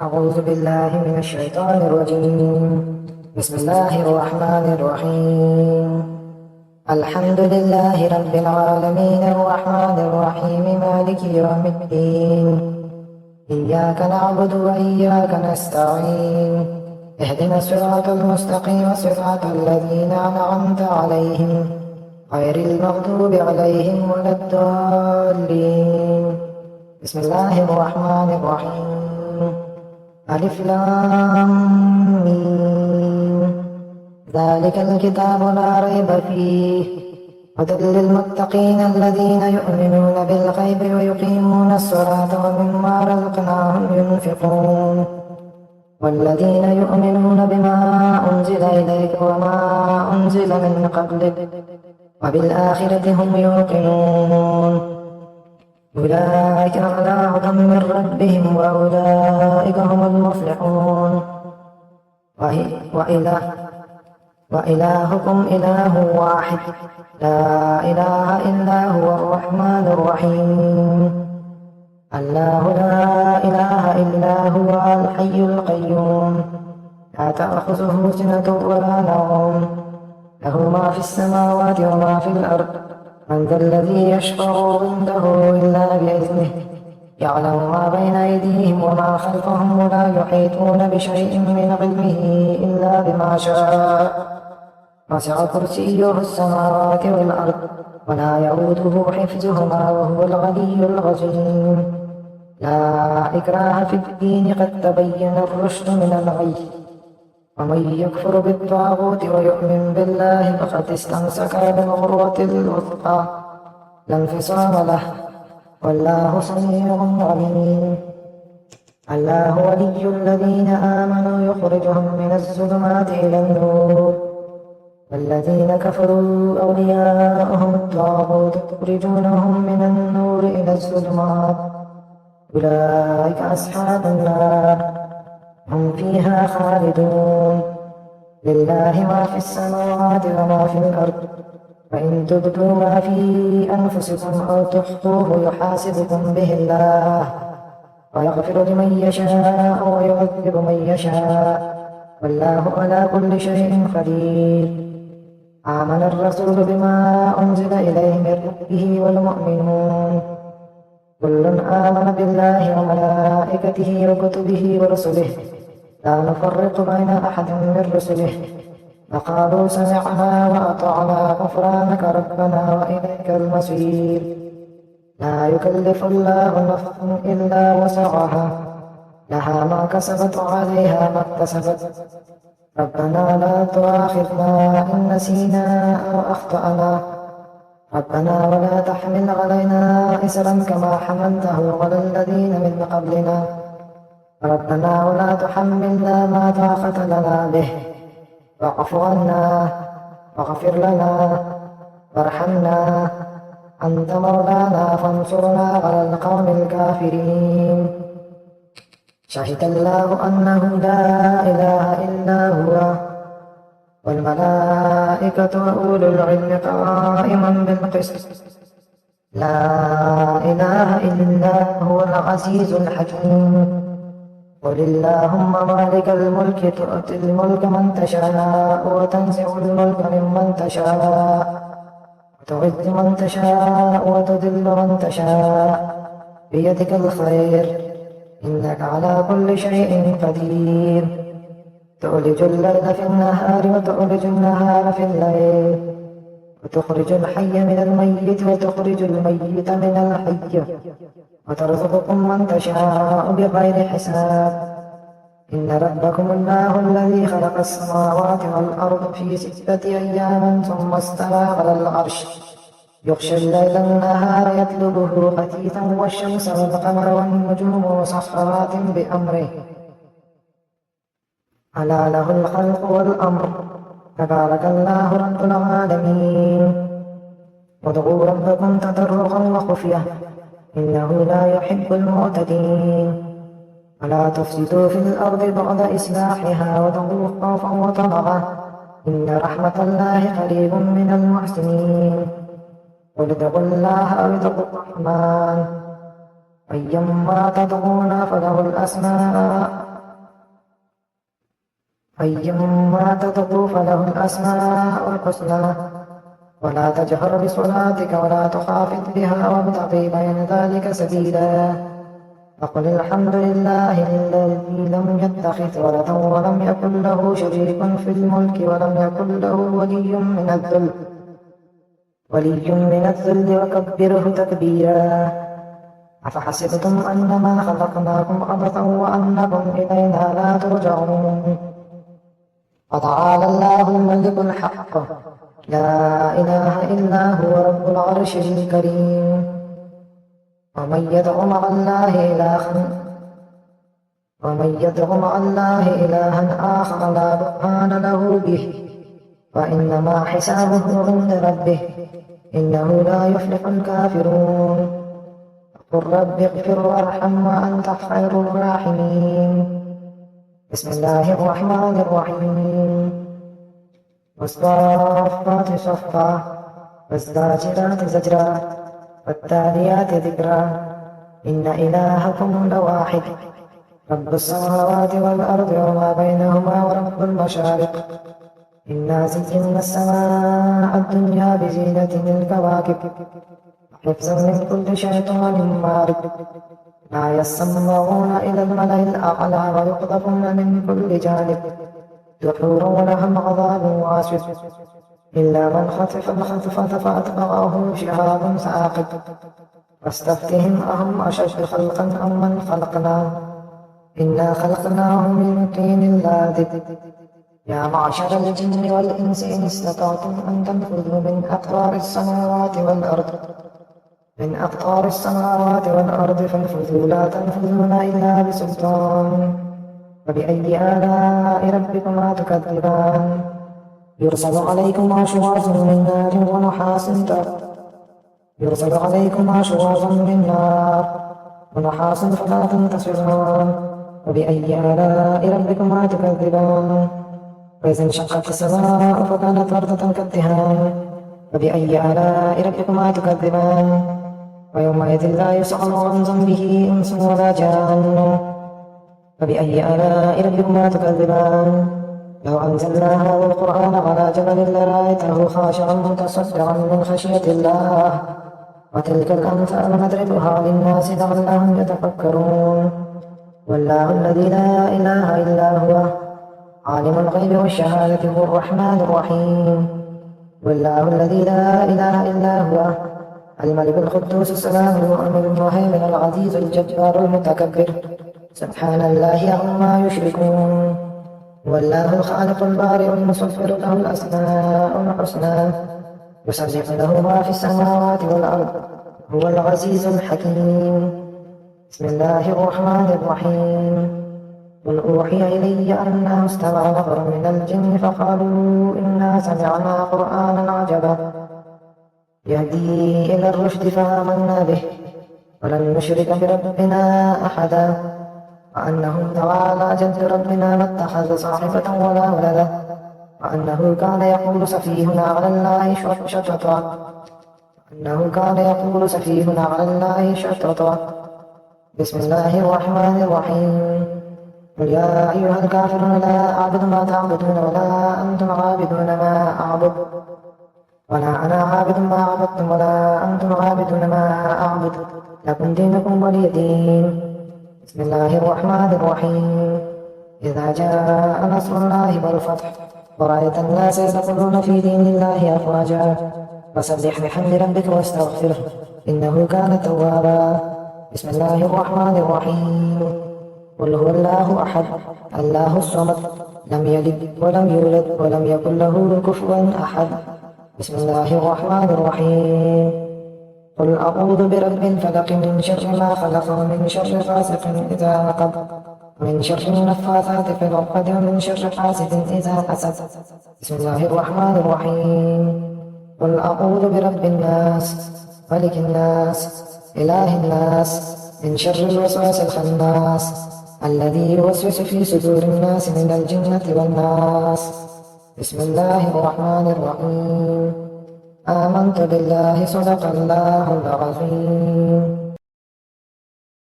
أعوذ بالله من الشيطان الرجيم. بسم الله الرحمن الرحيم. الحمد لله رب العالمين الرحمن الرحيم مالك يوم الدين. إياك نعبد وإياك نستعين. اهدنا الصراط المستقيم صراط الذين أنعمت عليهم غير المغضوب عليهم ولا الضالين. بسم الله الرحمن الرحيم. ألف لام ميم. ذلك الكتاب لا ريب فيه هدى للمتقين الذين يؤمنون بالغيب ويقيمون الصلاة ومما رزقناهم ينفقون والذين يؤمنون بما أنزل إليك وما أنزل من قبلك وبالآخرة هم يوقنون أولئك على هدى من ربهم وأولئك هم المفلحون. وإلهكم إله واحد لا إله إلا هو الرحمن الرحيم. الله لا إله إلا هو الحي القيوم لا تأخذه سنة ولا نوم له ما في السماوات وما في الأرض من ذا الذي يشفع عنده إلا بإذنه يعلم ما بين أيديهم وما خلفهم ولا يحيطون بشيء من علمه إلا بما شاء وسع كرسيه السماوات والأرض ولا يؤوده حفظهما وهو العلي العظيم. لا إكراه في الدين قد تبين الرشد من الغي ومن يكفر بالطاغوت ويؤمن بالله فقد استمسك بالعروة الوثقى لا انفصام له والله سميع عليم. الله ولي الذين آمنوا يخرجهم من الظلمات إلى النور والذين كفروا أولياءهم الطاغوت يخرجونهم من النور إلى الظلمات أولئك أصحاب النار هم فيها خالدون. لله ما في السماوات وما في الأرض وإن تبدوا ما في أنفسكم أو تخفوه يحاسبكم به الله ويغفر لمن يشاء ويعذب من يشاء والله على كل شيء قدير. آمن الرسول بما أنزل إليه من ربه والمؤمنون كل آمن بالله وملائكته وكتبه ورسله لا نفرق بين أحد من رسله وقالوا سمعنا وأطعنا غفرانك ربنا وإليك المصير. لا يكلف الله نفسا إلا وسعها لها ما كسبت وعليها ما اكتسبت ربنا لا تؤاخذنا إن نسينا أو أخطأنا ربنا ولا تحمل علينا إسرا كما حملته على الذين من قبلنا ربنا ولا تحملنا ما طاقة لنا به واعف عنا واغفر لنا وارحمنا أنت مولانا فانصرنا على القوم الكافرين. شهد الله أنه لا إله إلا هو والملائكة وأولو العلم قائما بالقسط لا إله إلا هو العزيز الحكيم. قل اللهم مالك الملك تؤتي الملك من تشاء وتنزع الملك ممن تشاء وتعز من تشاء وتذل من تشاء بيدك الخير إنك على كل شيء قدير. تولج الليل في النهار وتولج النهار في الليل وتخرج الحي من الميت وتخرج الميت من الحي وترزقكم من تشاء بغير حساب. إن ربكم الله الذي خلق السماوات والأرض في 6 أيام ثم استوى على العرش يغشي الليل النهار يطلبه حثيثا والشمس والقمر والنجوم مسخرات بأمره ألا له الخلق والأمر تبارك الله رب العالمين. وادعوا ربكم تضرعا وخفية إنه لا يحب المعتدين. ولا تفسدوا في الأرض بعد إصلاحها وادعوه خوفا وطمعا إن رحمة الله قريب من المحسنين. قل ادعوا الله أو ادعوا الرحمن أيما تدعون فله الأسماء الحسنى ولا تجهر بصلاتك ولا تخافت بها وابتغ بين ذلك سبيلا وقل الحمد لله الذي لم يتخذ ولدا ولم يكن له شريك في الملك ولم يكن له ولي من الذل وكبره تكبيرا أفحسبتم أنما خلقناكم عبثا وأنكم إلينا لا ترجعون فتعالى الله الملك الحق لا إله إلا هو رب العرش الكريم ومن يدع مع الله إلها آخر لا برهان له به فإنما حسابه عند ربه إنه لا يفلح الكافرون قل رب اغفر وارحم وأنت خير الراحمين بسم الله الرحمن الرحيم والصافات صفا والزاجرات زجرا والتاليات ذكرا إن إلهكم لواحد رب السماوات والأرض وما بينهما ورب المشارق إنا زينا السماء الدنيا بزينة الكواكب حفظا من كل شيطان مارد لا يسمعون إلى الملأ الأعلى ويقذفون من كل جانب دحورا لهم عذاب واسع إلا من خطف الخطفة فأتبعه شهاب ثاقب فاستفتهم أهم أشد خلقا أم من خلقنا إنا خلقناهم من طين لازب يا معشر الجن والإنس إن استطعتم أن تنفذوا من أقطار السماوات والأرض فانفذوا لا تنفذون إلا بسلطان فبأي آلاء ربكما تكذبان يرسل عليكما شواظ من نار ونحاس فلا تنتصران فبأي آلاء ربكما تكذبان وإذا انشقت السماء فكانت وردة كالدهان فبأي آلاء ربكما تكذبان ويومئذ لا يسأل عن ذنبه إنس ولا جان فبأي آلاء ربكما تكذبان لو أنزلنا هذا القرآن على جبل لرأيته خاشعا متصدعا من خشية الله وتلك الأمثال نضربها للناس لعلهم يتفكرون والله الذي لا إله إلا هو عالم الغيب والشهادة هو الرحمن الرحيم والله الذي لا إله إلا هو الملك القدوس السلام المؤمن المهيمن العزيز الجبار المتكبر سبحان الله عما يشركون والله الخالق البارئ المصور له الأسماء الحسنى يسبح له ما في السماوات والأرض هو العزيز الحكيم بسم الله الرحمن الرحيم قل أوحي إلي أنه استمع نفر من الجن فقالوا إنا سمعنا قرآنا عجبا يهدي إلى الرشد فآمنا به ولن نشرك بربنا أحدا وأنه تعالى جد ربنا ما اتخذ صاحبة ولا ولدا وأنه كان يقول سفيهنا على الله شططا بسم الله الرحمن الرحيم قل يا أيها الكافرون لا أعبد ما تعبدون ولا أنتم عابدون ما أعبد ولا أنا عابد ما عبدتم ولا أنتم عابدون ما أعبد لكم دينكم ولي دين بسم الله الرحمن الرحيم إذا جاء نصر الله والفتح ورأيت الناس يدخلون في دين الله أفواجا فسبح بحمد ربك واستغفره إنه كان توابا بسم الله الرحمن الرحيم قل هو الله أحد الله الصمد لم يلد ولم يولد ولم يكن له كفوا أحد بسم الله الرحمن الرحيم قل أعوذ برب الفلق من شر ما خلق ومن شر غاسق إذا وقب ومن شر النفاثات في العقد ومن شر حاسد إذا حسد بسم الله الرحمن الرحيم قل أعوذ برب الناس ملك الناس إله الناس من شر الوسواس الخناس الذي يوسوس في صدور الناس من الجنة والناس بسم الله الرحمن الرحيم آمنت بالله صدق الله العظيم